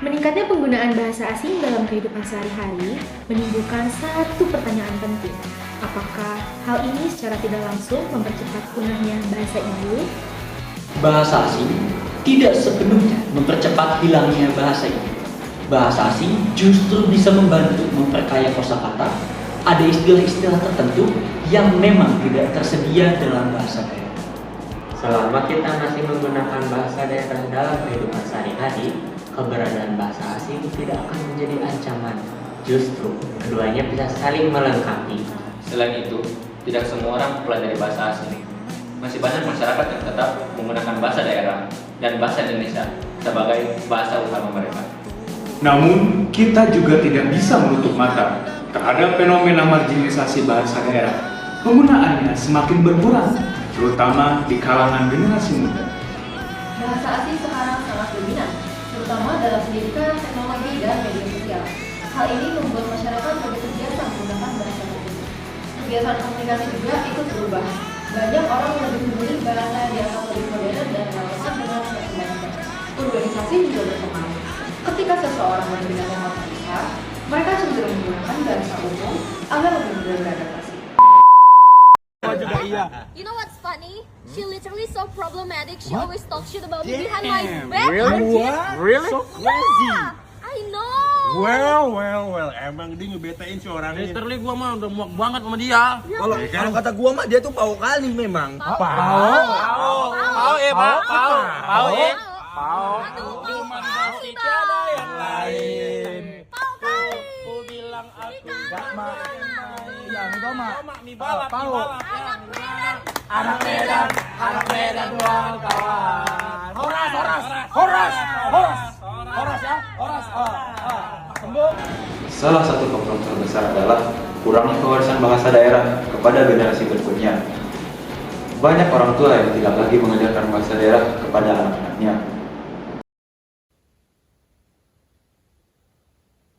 Meningkatnya penggunaan bahasa asing dalam kehidupan sehari-hari menimbulkan satu pertanyaan penting. Apakah hal ini secara tidak langsung mempercepat punahnya bahasa Inggris? Bahasa asing tidak sepenuhnya mempercepat hilangnya bahasa Inggris. Bahasa asing justru bisa membantu memperkaya kosakata. Ada istilah-istilah tertentu yang memang tidak tersedia dalam bahasa daerah. Selama kita masih menggunakan bahasa daerah dalam kehidupan sehari-hari, keberadaan bahasa asing tidak akan menjadi ancaman. Justru, keduanya bisa saling melengkapi. Selain itu, tidak semua orang mempelajari bahasa asing. Masih banyak masyarakat yang tetap menggunakan bahasa daerah dan bahasa Indonesia sebagai bahasa utama mereka. Namun, kita juga tidak bisa menutup mata terhadap fenomena marginalisasi bahasa daerah. Penggunaannya semakin berkurang, terutama di kalangan generasi muda. Bahasa asing sekarang sangat dominan, terutama dalam pendidikan, teknologi, dan media sosial. Hal ini membuat masyarakat lebih terbiasa menggunakan bahasa tersebut. Kebiasaan komunikasi juga ikut berubah. Banyak orang lebih memilih bahasa yang dianggap lebih modern dan relevan dengan perkembangan. Urbanisasi juga berkembang. Ketika seseorang berpindah ke kota besar, mereka cenderung menggunakan bahasa umum agar lebih mudah beradaptasi. You know what's funny? She literally so problematic. She always talks shit about me behind my back. Really? So crazy. I know. Well. Emang dia ngebetain si orang ini. Literally gua mah udah muak banget sama dia. Kalau kata gua mah dia tuh pau kali memang. Pau. Tiada yang lain. Aku bilang aku gak mau. Anak Medan kawan. Horas ya. Salah satu faktor terbesar adalah kurangnya kewarisan bahasa daerah kepada generasi berikutnya. Banyak orang tua yang tidak lagi mengajarkan bahasa daerah kepada anak-anaknya.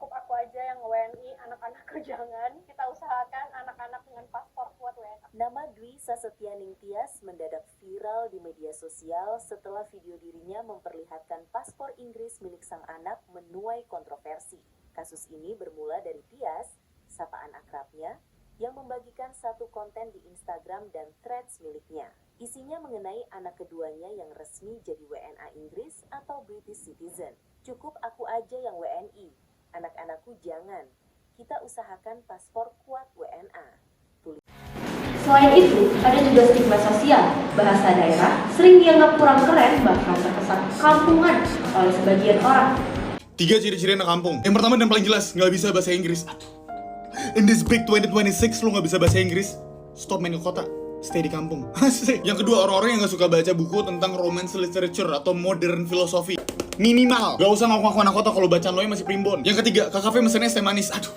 Aku aja yang WNI, anak-anakku jangan. Kita usahakan anak-anak dengan paspor kuat WNI. Nama Dwi Sasetyaning Tias mendadak viral di media sosial setelah video dirinya memperlihatkan paspor Inggris milik sang anak menuai kontroversi. Kasus ini bermula dari Tias, sapaan akrabnya, yang membagikan satu konten di Instagram dan Threads miliknya. Isinya mengenai anak keduanya yang resmi jadi WNA Inggris atau British Citizen. Cukup aku aja yang WNI, anak-anakku jangan. Kita usahakan paspor kuat WNA. Selain itu, ada juga stigma sosial. Bahasa daerah sering dianggap kurang keren, bahkan terkesan kampungan oleh sebagian orang. 3 ciri-ciri anak kampung. Yang pertama dan paling jelas, nggak bisa bahasa Inggris. In this big 2026, lo nggak bisa bahasa Inggris. Stop main ke kota, stay di kampung. Asik. Yang kedua, orang-orang yang nggak suka baca buku tentang romance literature atau modern philosophy. Minimal, gak usah ngaku-ngaku anak kota kalau bacaan lo yang masih primbon. Yang ketiga, ke kafe mesennya es teh manis. Aduh,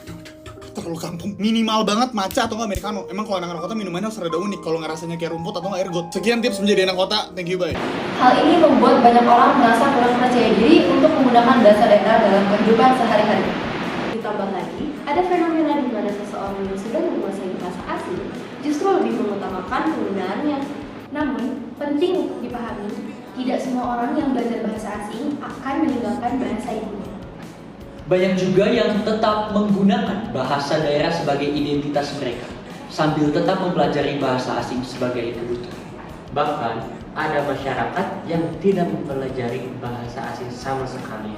terlalu kampung. Minimal banget matcha atau nggak americano. Emang kalau anak-anak kota minumannya harus rada unik. Kalau nggak rasanya kayak rumput atau nggak ergot. Sekian tips menjadi anak kota. Thank you, bye. Hal ini membuat banyak orang merasa kurang percaya diri untuk menggunakan bahasa daerah dalam kehidupan sehari-hari. Ditambah lagi, ada fenomena di mana seseorang yang sudah menguasai bahasa asing justru lebih mengutamakan penggunaannya. Namun, penting untuk dipahami, tidak semua orang yang belajar bahasa asing akan meninggalkan bahasa ibunya. Banyak juga yang tetap menggunakan bahasa daerah sebagai identitas mereka, sambil tetap mempelajari bahasa asing sebagai kebutuhan. Bahkan, ada masyarakat yang tidak mempelajari bahasa asing sama sekali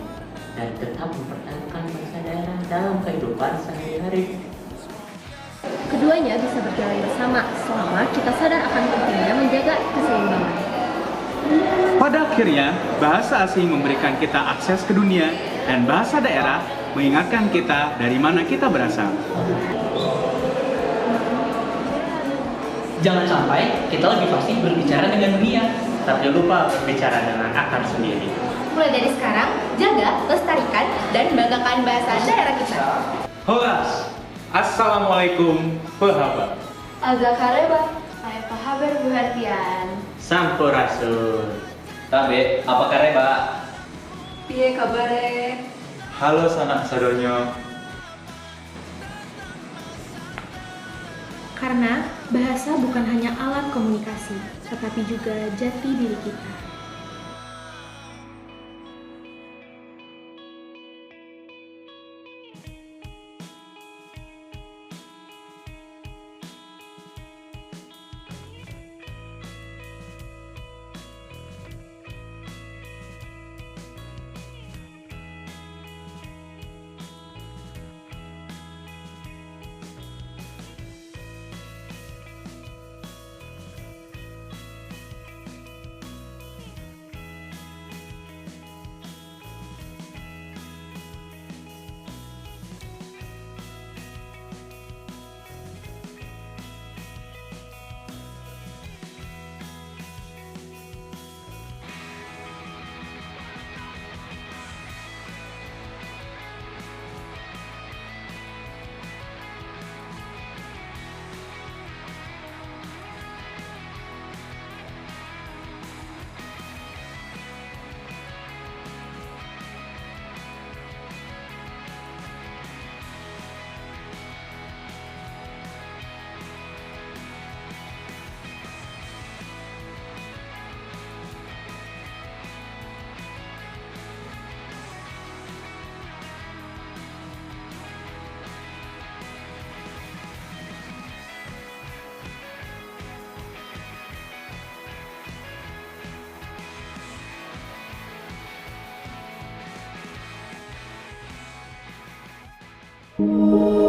dan tetap mempertahankan bahasa daerah dalam kehidupan sehari-hari. Keduanya bisa berjalan bersama selama kita sadar akan pentingnya menjaga keseimbangan. Pada akhirnya, bahasa asing memberikan kita akses ke dunia dan bahasa daerah mengingatkan kita dari mana kita berasal. Jangan sampai kita lebih fasih berbicara dengan dunia, Tapi lupa berbicara dengan akar sendiri. Mulai dari sekarang, jaga, lestarikan, dan banggakan bahasa daerah kita. Horas, Assalamualaikum, Pahabar. Azakareba, apa kabar Bu Hartian? Sampurasun. Tabe, apa kabar, Pak? Piye kabare? Halo sanak sadonyo. Karena bahasa bukan hanya alat komunikasi, tetapi juga jati diri kita. Thank you.